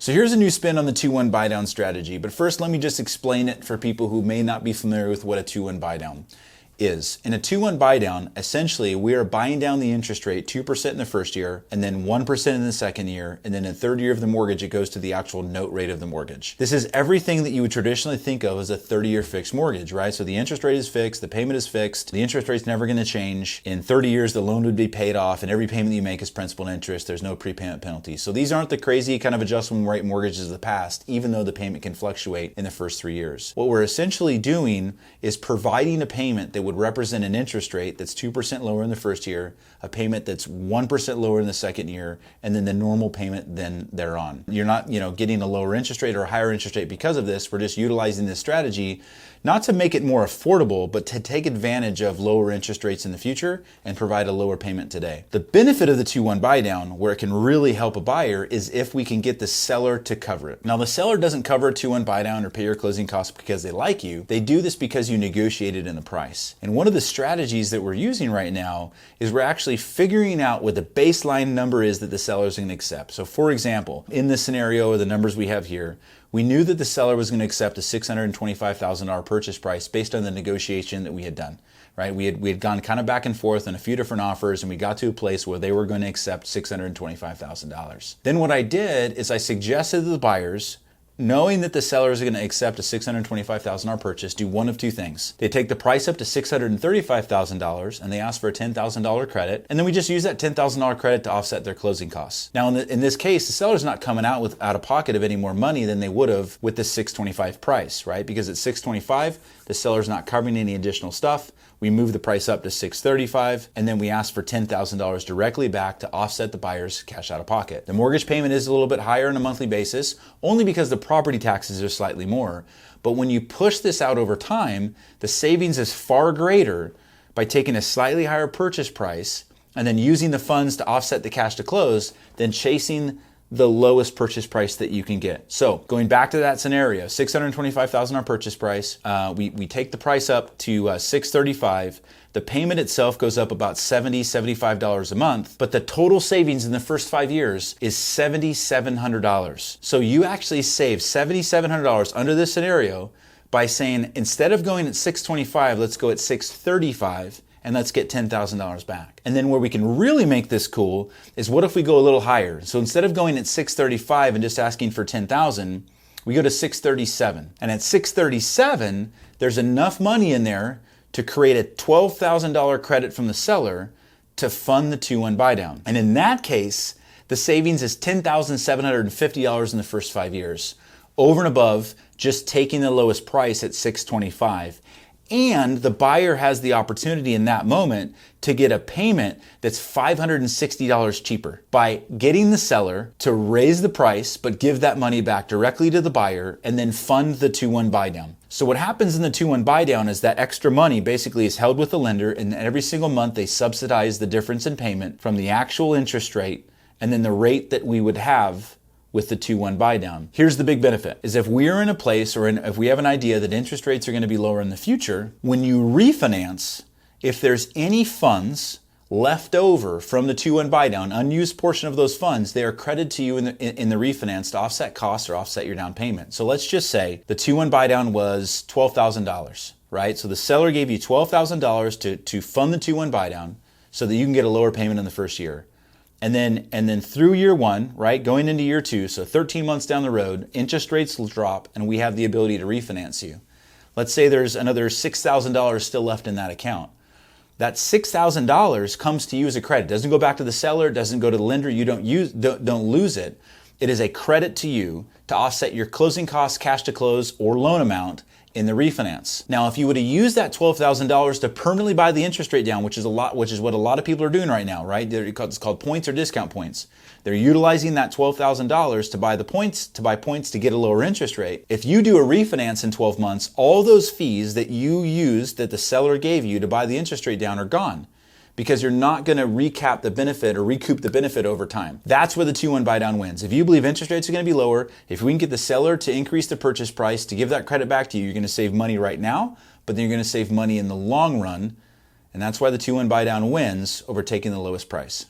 So here's a new spin on the 2-1 buy down strategy, but first let me just explain it for people who may not be familiar with what a 2-1 buy down is. In a 2-1 buy down, essentially we are buying down the interest rate 2% in the first year, and then 1% in the second year, and then in the third year of the mortgage it goes to the actual note rate of the mortgage. This is everything that you would traditionally think of as a 30-year fixed mortgage, right? So the interest rate is fixed, the payment is fixed, the interest rate's never going to change. In 30 years the loan would be paid off, and every payment that you make is principal and interest. There's no prepayment penalty. So these aren't the crazy kind of adjustment rate mortgages of the past, even though the payment can fluctuate in the first 3 years. What we're essentially doing is providing a payment that would represent an interest rate that's 2% lower in the first year, a payment that's 1% lower in the second year, and then the normal payment then thereon. You're not, getting a lower interest rate or a higher interest rate because of this. We're just utilizing this strategy not to make it more affordable, but to take advantage of lower interest rates in the future and provide a lower payment today. The benefit of the 2-1 buy down, where it can really help a buyer, is if we can get the seller to cover it. Now, the seller doesn't cover a 2-1 buy down or pay your closing costs because they like you. They do this because you negotiated in the price. And one of the strategies that we're using right now is we're actually figuring out what the baseline number is that the seller is going to accept. So for example, in this scenario, or the numbers we have here, we knew that the seller was going to accept a $625,000 purchase price based on the negotiation that we had done, right? We had gone kind of back and forth on a few different offers, and we got to a place where they were going to accept $625,000. Then what I did is I suggested to the buyers, knowing that the seller is going to accept a $625,000 purchase, do one of two things. They take the price up to $635,000 and they ask for a $10,000 credit, and then we just use that $10,000 credit to offset their closing costs. Now in this case, the seller's not coming out with out of pocket of any more money than they would have with the $625 price, right? Because at $625, the seller's not covering any additional stuff. We move the price up to $635, and then we ask for $10,000 directly back to offset the buyer's cash out of pocket. The mortgage payment is a little bit higher on a monthly basis, only because the property taxes are slightly more. But when you push this out over time, the savings is far greater by taking a slightly higher purchase price and then using the funds to offset the cash to close than chasing the lowest purchase price that you can get. So going back to that scenario, $625,000 purchase price, we take the price up to $635. The payment itself goes up about $75 a month, but the total savings in the first 5 years is $7,700. So you actually save $7,700 under this scenario by saying, instead of going at $625, let's go at $635. And let's get $10,000 back. And then where we can really make this cool is, what if we go a little higher? So instead of going at $635 and just asking for $10,000, we go to $637. And at $637, there's enough money in there to create a $12,000 credit from the seller to fund the 2-1 buy down. And in that case, the savings is $10,750 in the first 5 years, over and above just taking the lowest price at $625. And the buyer has the opportunity in that moment to get a payment that's $560 cheaper by getting the seller to raise the price, but give that money back directly to the buyer and then fund the 2-1 buy down. So what happens in the 2-1 buy down is that extra money basically is held with the lender, and every single month they subsidize the difference in payment from the actual interest rate and then the rate that we would have with the 2-1 buy down. Here's the big benefit, is if we're in a place, or if we have an idea that interest rates are going to be lower in the future, when you refinance, if there's any funds left over from the 2-1 buy down, unused portion of those funds, they are credited to you in the refinance to offset costs or offset your down payment. So let's just say the 2-1 buy down was $12,000, right? So the seller gave you $12,000 to fund the 2-1 buy down so that you can get a lower payment in the first year. And then through year one, right, going into year two, so 13 months down the road, interest rates will drop and we have the ability to refinance you. Let's say there's another $6,000 still left in that account. That $6,000 comes to you as a credit. It doesn't go back to the seller, it doesn't go to the lender, you don't lose it. It is a credit to you to offset your closing costs, cash to close, or loan amount in the refinance. Now, if you would have used that $12,000 to permanently buy the interest rate down, which is what a lot of people are doing right now, right? It's called points or discount points. They're utilizing that $12,000 to buy points to get a lower interest rate. If you do a refinance in 12 months, all those fees that you used that the seller gave you to buy the interest rate down are gone, because you're not going to recap the benefit or recoup the benefit over time. That's where the 2-1 buy down wins. If you believe interest rates are going to be lower, if we can get the seller to increase the purchase price to give that credit back to you, you're going to save money right now, but then you're going to save money in the long run. And that's why the 2-1 buy down wins over taking the lowest price.